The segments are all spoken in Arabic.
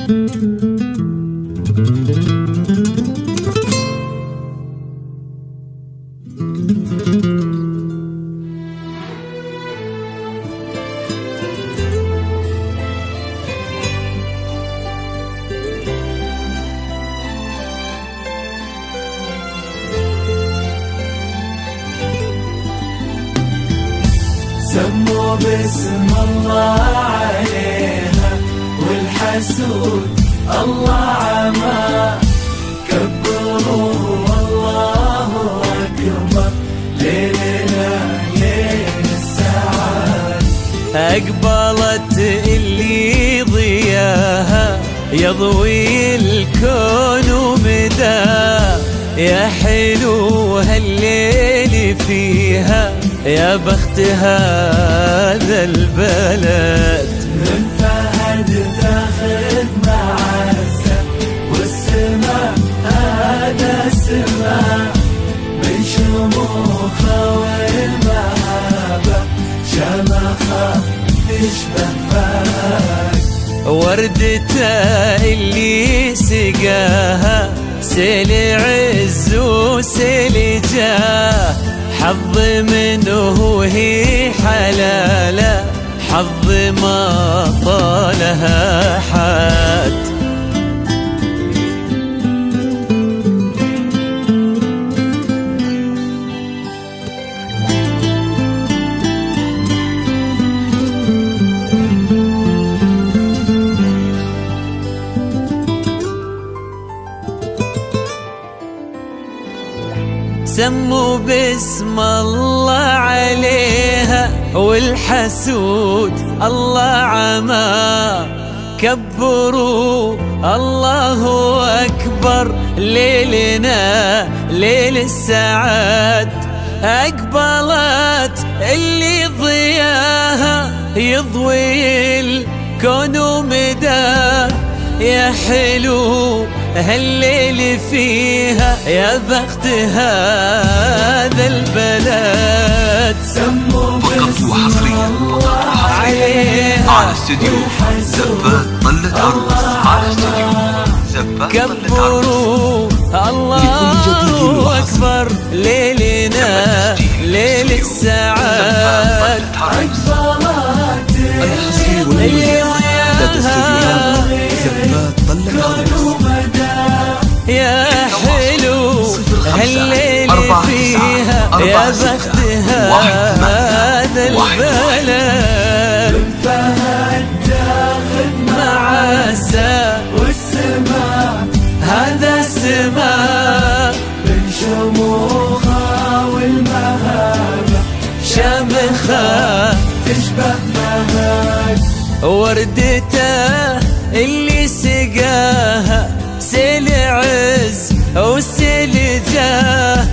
سموا باسم الله عليها والحسود الله عما كبروا والله أكبر ليلنا ليل السعاد. أقبلت اللي ضياها يضوي الكون ومداه، يا حلو هالليل فيها يا بخت هذا البلد. من فهد تاخذ معزة والسماء هذا سماء، من شموخه والمهابة شمخة تشبه فهد. وردته اللي سقاها سيل عز وسيل جاه، حظ منه هي حلاله حظ ما طالها حد. سموا باسم الله عليها والحسود الله عما كبروا الله أكبر ليلنا ليل السعاد. أقبلت اللي ضياها يضوي الكون ومداه، يا حلو هالليل فيها يا بخت هذا البلد. سموا باسم الله عليها على استديو زفات طلة عروس، على استديو زفات طلة عروس. كبروا الله أكبر ليلنا ليل السعاد. أقبلت الحصير اللي لدى استديوهات زفات طلة عروس. يا حلو هالليل فيها يا بخت هذا البلد. من فهد تاخذ معزة والسماء هذا السماء، من شموخه والمهابة شمخة تشبه فهد. وردته اللي سقاها سيل عز وسيل جاه،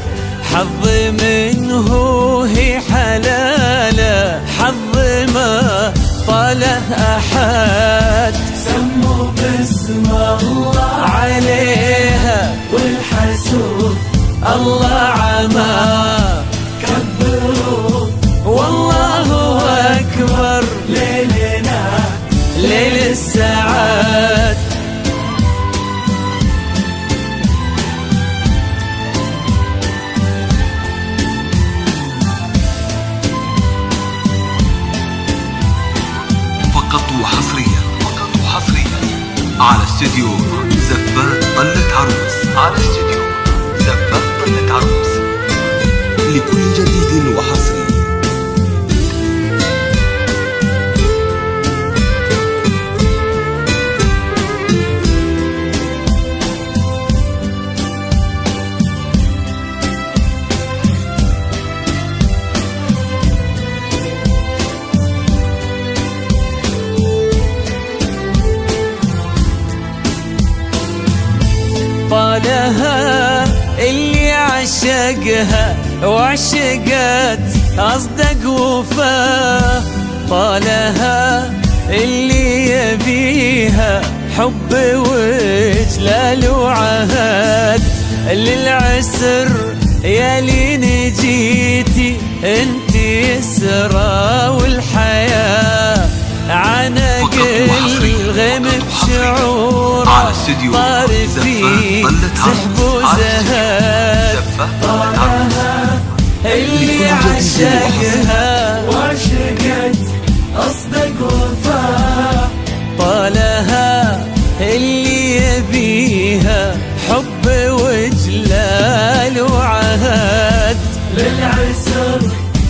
حظ منه هي حلاله حظ ما طاله أحد. سموا باسم الله عليها والحسود الله عما كبروا والله أكبر ليلنا ليل السعاد. فقط وحصريا على استديو زفات طلة عروس، على استديو زفات طلة عروس لكل جديد وحصري. طالها اللي عشقها وعشقت أصدق وفاه، طالها اللي يبيها حب وجلال وعهد. للعسر يا لين جيتي انتي يسرى والحياة عنق الغيم بشعور سحب وزهد طالها اللي عشقها وعشقت أصدق وفاء طالها اللي يبيها حب وجلال وعهد للعسر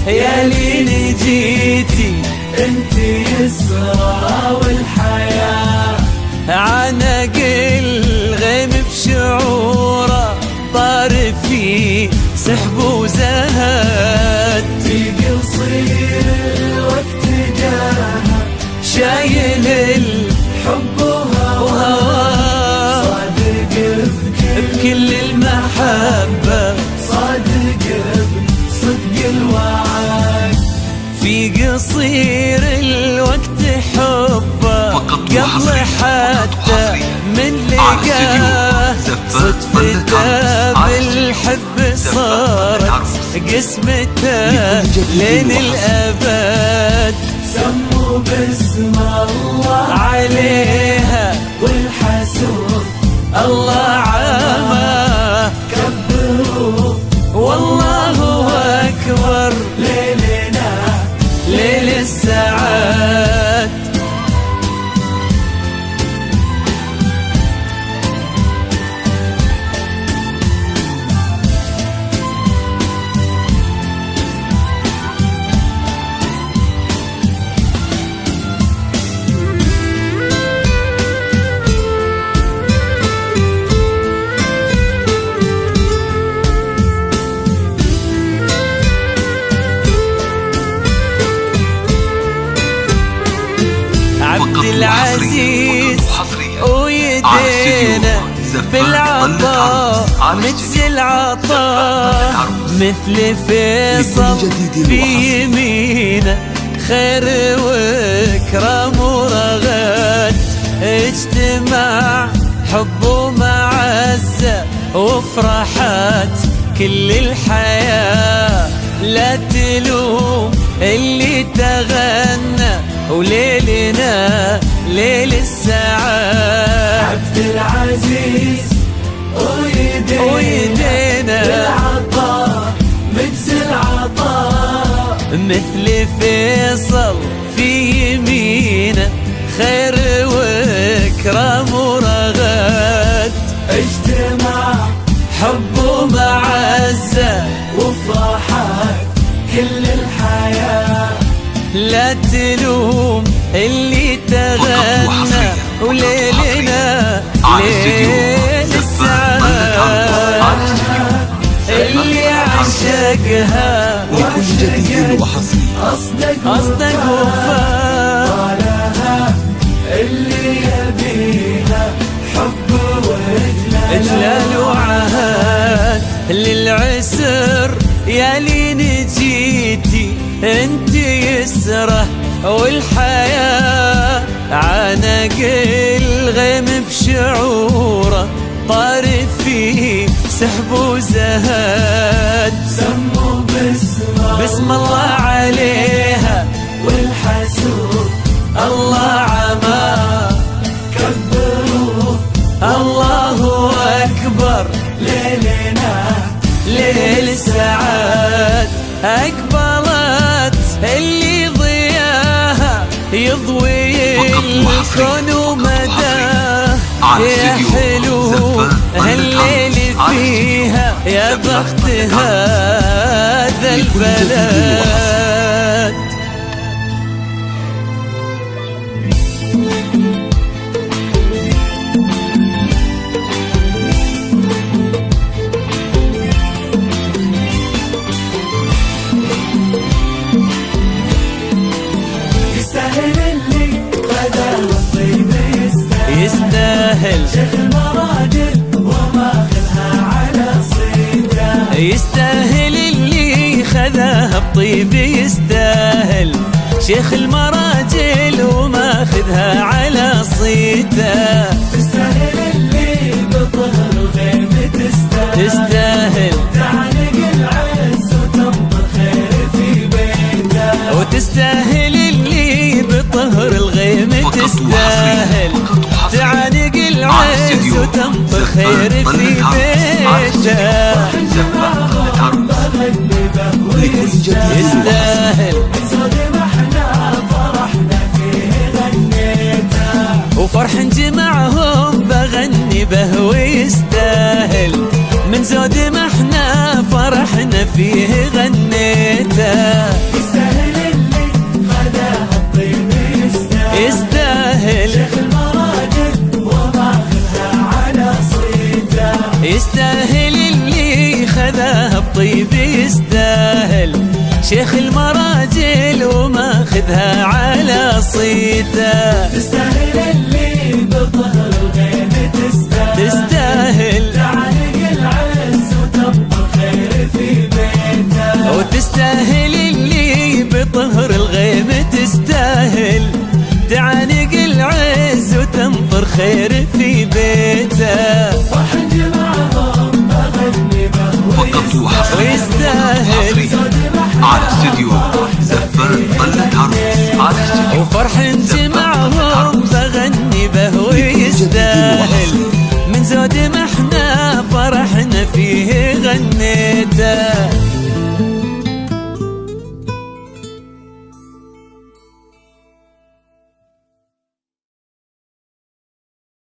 يا لين جيتي انت يسرى والحياة عنق الغيم بشعوره طار في سحب وزهد في قصير الوقت جاها شايل حب وهوى صادق بكل المحبة صادق بصدق الوعد في قصير الوقت حبه قبل حتى من لقاه صدفته بالحب صارت قسمته لين الأبد سموا باسم الله عليها والحسود الله عامه كبروا والله أكبر ليلنا ليل السعاد عبد العزيز ويدينا بالعطاء مجزي العطاء مثل فيصل في يمينه خير واكرام ورغد اجتماع حب ومعزة وفرحات كل الحياة لا تلوم اللي تغنى وليلنا ليل السعاد عبد العزيز ويدينا بالعطاء مجزي العطاء مثل فيصل في يمينه خير واكرام ورغد اجتماع حب ومعزة وفرحات كل الحياة لا تلوم اللي تغنى وليلنا ليل السعاد اللي عشقها لكل جديد وحصري أصدق وفاء طالها اللي يبيها حب إجلال وعهد للعسر يا لين جيتي انت يسره والحياة عنق الغيم بشعوره طار فيه سحب وزهد سموا باسم الله عليها والحسود الله عما كبروا الله أكبر ليلنا ليل السعاد أقبلت اللي ضياها يضوي الكون ومداه يا حلو هالليل فيها يا بخت هذا البلد يستاهل اللي غدا والطيب يستاهل شيخ المراجل وماخذها على صيده يستاهل اللي خذاها بطيب يستاهل شيخ المراجل وماخذها على صيته تستاهل اللي بطهر غيم تستاهل تعانق العز وتنطر خير في بيته وتستاهل اللي بطهر الغيم تستاهل تعانق العز وتنطر خير في بيته بيته زفة طلة عروس. لكل جديد يستاهل زود ما احنا فرحنا فيه غنيته، وفرح جمعهم بغني به ويستاهل، من زود ما احنا فرحنا فيه غنيته. يستاهل اللي خذاه الطيب يستاهل، شيخ المراجل وماخذها على صيته. يستاهل اللي خذاه بطيب يستاهل، شيخ المراجل وماخذها على صيته. تستاهل اللي بظهر الغيم تستاهل، تعانق العز وتنطر خير في بيته. وتستاهل اللي بطهر الغيم تستاهل، تعانق العز وتنطر خير في بيته. فرح جمعهم بغني به فقط وحصريا ويستاهل على استديو زفة طلة عروس. على استديو وفرح